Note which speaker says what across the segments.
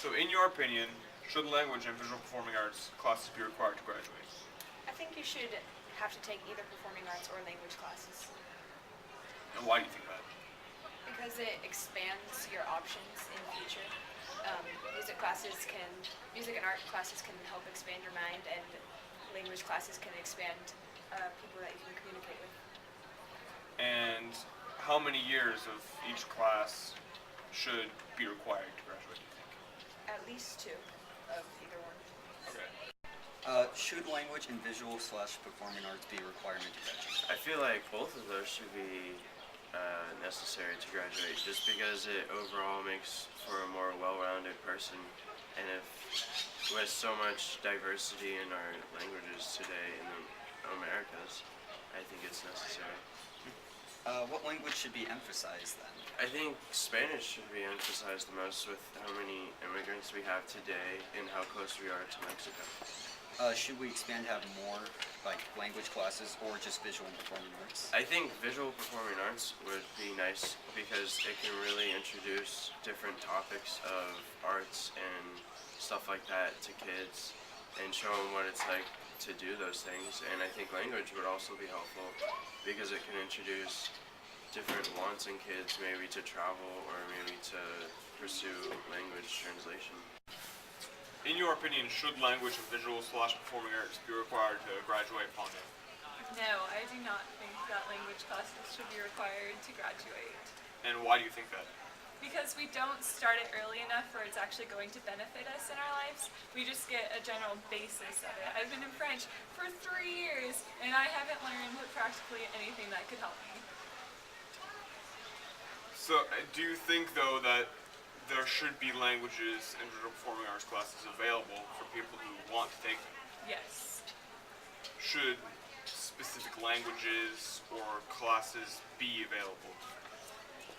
Speaker 1: So, in your opinion, should language and visual performing arts classes be required to graduate?
Speaker 2: I think you should have to take either performing arts or language classes
Speaker 1: And why do you think that?
Speaker 2: because it expands your options in the future. Um, music classes can, music and art classes can help expand your mind, and language classes can expand people that you can communicate with.
Speaker 1: And how many years of each class should be required to graduate, do you think?
Speaker 2: At least two of either one.
Speaker 1: Okay.
Speaker 3: Should language and visual slash performing arts be a requirement to graduate?
Speaker 4: I feel like both of those should be necessary to graduate, just because it overall makes for a more well-rounded person. And if with so much diversity in our languages today in the Americas, I think it's necessary.
Speaker 3: What language should be emphasized then?
Speaker 4: I think Spanish should be emphasized the most with how many immigrants we have today and how close we are to Mexico.
Speaker 3: Should we expand to have more like language classes or just visual and performing arts?
Speaker 4: I think visual performing arts would be nice because it can really introduce different topics of arts and stuff like that to kids and show them what it's like to do those things. And I think language would also be helpful because it can introduce different wants in kids, maybe to travel or maybe to pursue language translation.
Speaker 1: In your opinion, should language and visual slash performing arts be required to graduate upon it?
Speaker 5: No, I do not think that language classes should be required to graduate.
Speaker 1: And why do you think that?
Speaker 5: Because we don't start it early enough where it's actually going to benefit us in our lives. We just get a general basis of it. I've been in French for 3 years and I haven't learned practically anything that could help me.
Speaker 1: So, do you think, though, that there should be languages and visual performing arts classes available for people who want to take them?
Speaker 5: Yes.
Speaker 1: Should specific languages or classes be available?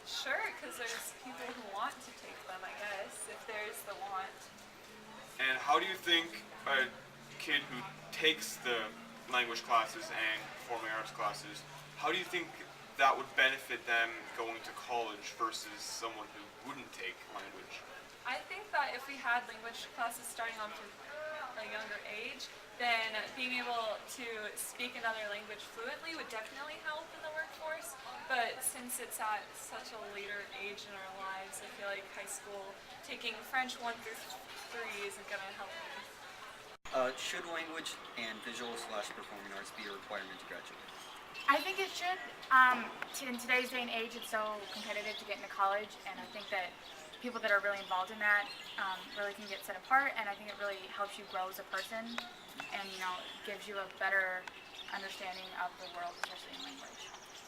Speaker 5: Sure, because there's people who want to take them, I guess, if there's the want.
Speaker 1: And how do you think a kid who takes the language classes and performing arts classes, how do you think that would benefit them going to college versus someone who wouldn't take language?
Speaker 5: I think that if we had language classes starting off from a younger age, then being able to speak another language fluently would definitely help in the workforce. But since it's at such a later age in our lives, I feel like high school, taking French 1 through 3 isn't going to help me.
Speaker 3: Should language and visual slash performing arts be a requirement to graduate?
Speaker 6: I think it should. In today's day and age, it's so competitive to get into college, and I think that people that are really involved in that really can get set apart, and I think it really helps you grow as a person, and gives you a better understanding of the world, especially in language.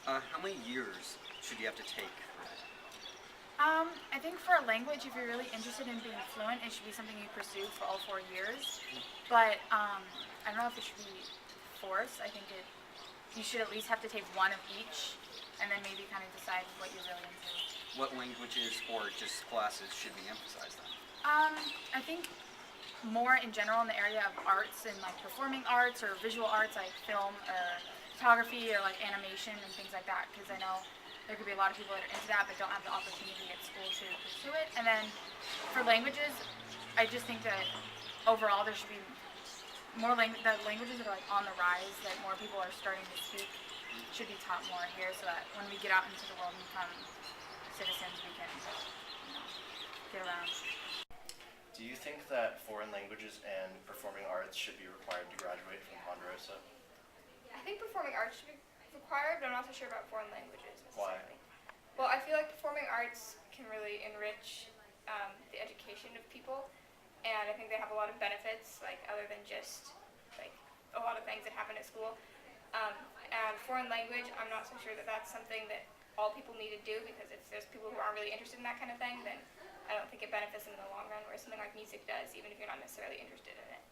Speaker 3: How many years should you have to take for it?
Speaker 6: I think for a language, if you're really interested in being fluent, it should be something you pursue for all 4 years. But I don't know if it should be forced. I think you should at least have to take one of each, and then maybe kind of decide what you're really into.
Speaker 3: What languages or just classes should be emphasized on?
Speaker 6: I think more in general in the area of arts and like performing arts or visual arts like film or photography or like animation and things like that, because I know there could be a lot of people that are into that but don't have the opportunity at school to pursue it. And then for languages, I just think that overall there should be more the languages that are like on the rise, that more people are starting to speak, should be taught more here, so that when we get out into the world and become citizens, we can get around.
Speaker 7: Do you think that foreign languages and performing arts should be required to graduate from Ponderosa?
Speaker 8: I think performing arts should be required, but I'm not so sure about foreign languages
Speaker 7: Why?
Speaker 8: necessarily. Well, I feel like performing arts can really enrich the education of people, and I think they have a lot of benefits, like other than just like a lot of things that happen at school. And foreign language, I'm not so sure that that's something that all people need to do, because if there's people who aren't really interested in that kind of thing, then I don't think it benefits them in the long run, whereas something like music does, even if you're not necessarily interested in it.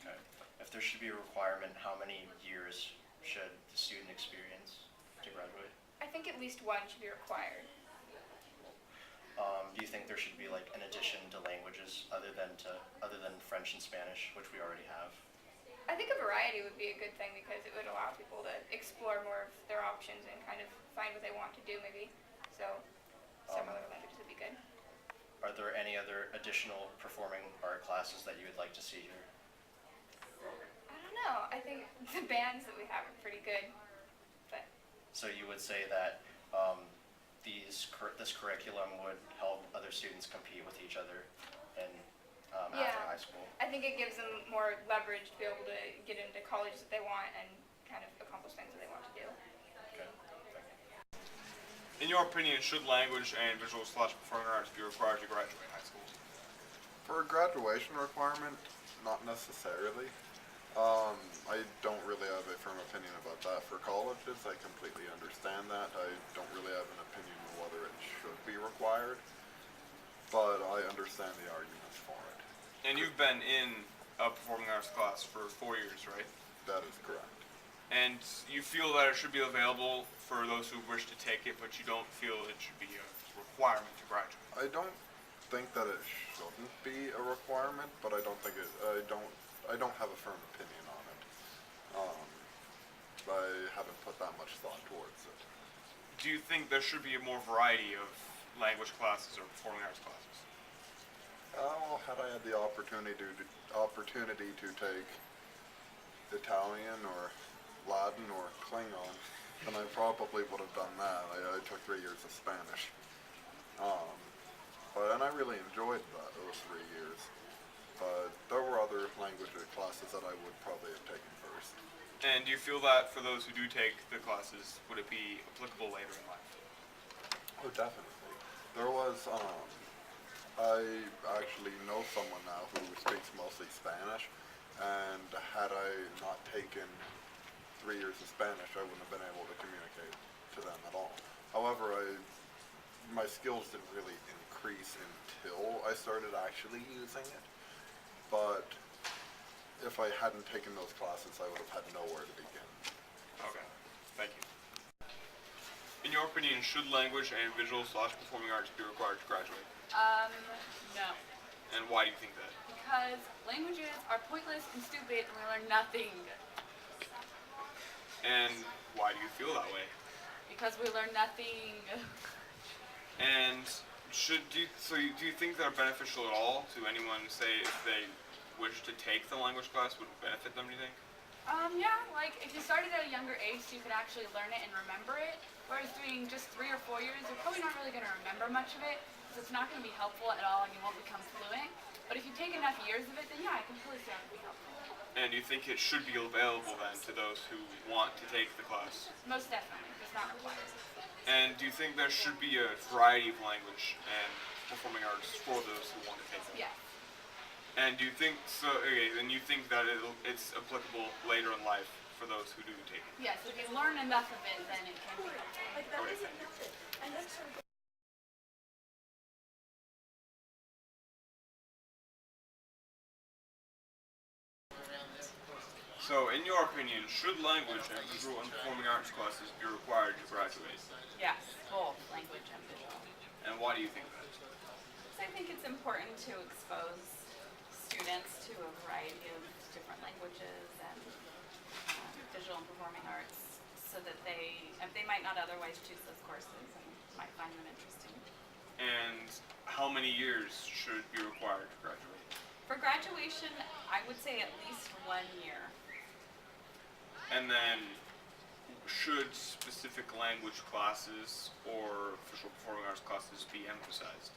Speaker 7: Okay. If there should be a requirement, how many years should the student experience to graduate?
Speaker 8: I think at least one should be required.
Speaker 7: Do you think there should be like an addition to languages other than French and Spanish, which we already have?
Speaker 8: I think a variety would be a good thing, because it would allow people to explore more of their options and kind of find what they want to do maybe. So some other languages would be good.
Speaker 7: are there any other additional performing art classes that you would like to see here?
Speaker 8: I don't know. I think the bands that we have are pretty good, but
Speaker 7: So you would say that this curriculum would help other students compete with each other in
Speaker 8: Yeah.
Speaker 7: after high school?
Speaker 8: I think it gives them more leverage to be able to get into college that they want and kind of accomplish things that they want to do.
Speaker 7: Okay. Thank you.
Speaker 1: In your opinion, should language and visual/performing arts be required to graduate high school?
Speaker 9: For a graduation requirement, not necessarily. I don't really have a firm opinion about that. For colleges, I completely understand that. I don't really have an opinion on whether it should be required, but I understand the arguments for it.
Speaker 1: And you've been in a performing arts class for 4 years, right?
Speaker 9: That is correct.
Speaker 1: And you feel that it should be available for those who wish to take it, but you don't feel it should be a requirement to graduate.
Speaker 9: I don't think that it shouldn't be a requirement, but I don't think it. I don't have a firm opinion on it. I haven't put that much thought towards it.
Speaker 1: Do you think there should be a more variety of language classes or performing arts classes?
Speaker 9: Well, had I had the opportunity to take Italian or Latin or Klingon, then I probably would have done that. I took 3 years of Spanish, and I really enjoyed those 3 years. But there were other language classes that I would probably have taken first.
Speaker 1: And do you feel that for those who do take the classes, would it be applicable later in life?
Speaker 9: Oh, definitely. There was, I actually know someone now who speaks mostly Spanish, and had I not taken 3 years of Spanish, I wouldn't have been able to communicate to them at all. However, my skills didn't really increase until I started actually using it. But if I hadn't taken those classes, I would have had nowhere to begin.
Speaker 1: Okay, thank you. In your opinion, should language and visual/performing arts be required to graduate?
Speaker 10: No.
Speaker 1: And why do you think that?
Speaker 10: Because languages are pointless and stupid and we learn nothing.
Speaker 1: And why do you feel that way?
Speaker 10: Because we learn nothing.
Speaker 1: And do you think they're beneficial at all to anyone, say, if they wish to take the language class, would it benefit them, do you think?
Speaker 10: Yeah, like if you started at a younger age, you could actually learn it and remember it. Whereas doing just 3 or 4 years, you're probably not really going to remember much of it, because it's not going to be helpful at all and you won't become fluent. But if you take enough years of it, then yeah, I can totally see how it would be helpful.
Speaker 1: And do you think it should be available then to those who want to take the class?
Speaker 10: Most definitely, it's not required.
Speaker 1: And do you think there should be a variety of language and performing arts for those who want to take them?
Speaker 10: Yeah.
Speaker 1: And do you think so? Okay, then you think that it's applicable later in life for those who do take it?
Speaker 10: Yes, if you learn enough of it, then it can be helpful.
Speaker 1: Okay, thank you. So, in your opinion, should language and visual and performing arts classes be required to graduate?
Speaker 10: Yes, both language and visual.
Speaker 1: And why do you think that?
Speaker 10: I think it's important to expose students to a variety of different languages and visual and performing arts so that they might not otherwise choose those courses and might find them interesting.
Speaker 1: And how many years should be required to graduate?
Speaker 10: For graduation, I would say at least 1 year.
Speaker 1: And then, should specific language classes or visual performing arts classes be emphasized?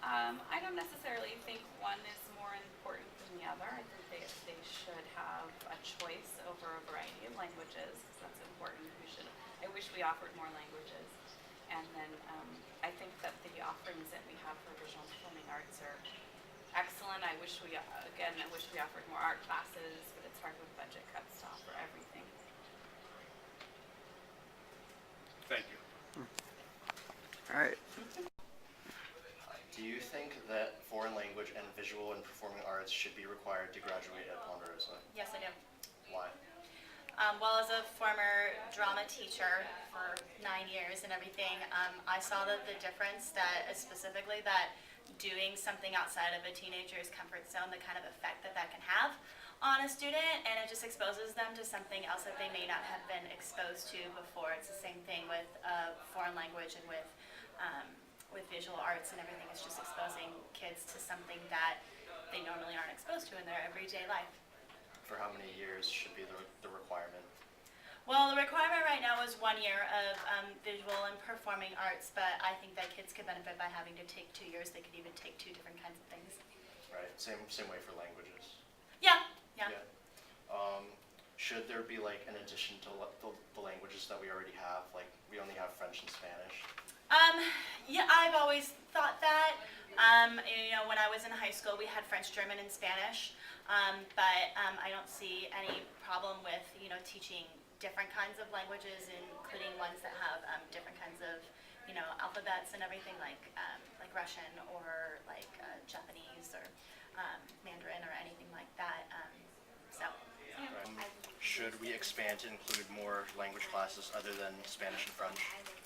Speaker 10: I don't necessarily think one is more important than the other. I think they should have a choice over a variety of languages, because that's important. I wish we offered more languages. And then I think that the offerings that we have for visual and performing arts are excellent. I wish we offered more art classes, but it's hard with budget cuts to offer everything.
Speaker 1: Thank you.
Speaker 3: All right.
Speaker 7: Do you think that foreign language and visual and performing arts should be required to graduate at Ponderosa?
Speaker 11: Yes, I do.
Speaker 7: Why?
Speaker 11: Well, as a former drama teacher for 9 years and everything, I saw the difference that specifically that doing something outside of a teenager's comfort zone, the kind of effect that can have on a student, and it just exposes them to something else that they may not have been exposed to before. It's the same thing with foreign language and with with visual arts and everything, it's just exposing kids to something that they normally aren't exposed to in their everyday life.
Speaker 7: For how many years should be the requirement?
Speaker 11: Well, the requirement right now is 1 year of visual and performing arts, but I think that kids could benefit by having to take 2 years. They could even take 2 different kinds of things.
Speaker 7: Right. Same way for languages.
Speaker 11: Yeah, yeah.
Speaker 7: Should there be like an addition to the languages that we already have? Like we only have French and Spanish.
Speaker 11: Yeah, I've always thought that. When I was in high school, we had French, German, and Spanish, but I don't see any problem with teaching different kinds of languages, including ones that have different kinds of alphabets and everything, like Russian or like Japanese or Mandarin or anything like that.
Speaker 7: Should we expand to include more language classes other than Spanish and French?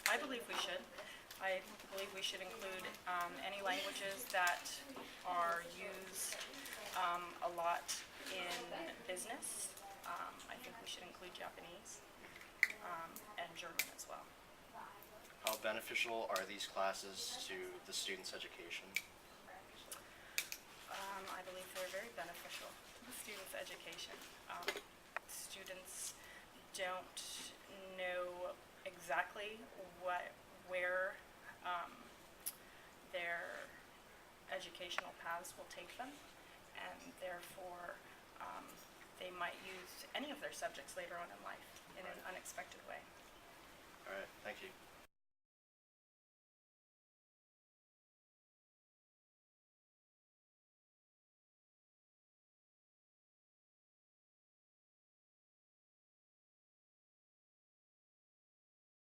Speaker 12: I believe we should. I believe we should include any languages that are used a lot in business. I think we should include Japanese and German as well.
Speaker 7: How beneficial are these classes to the student's education?
Speaker 12: I believe they're very beneficial to the student's education. Students don't know exactly where their educational paths will take them, and therefore they might use any of their subjects later on in life in an unexpected way.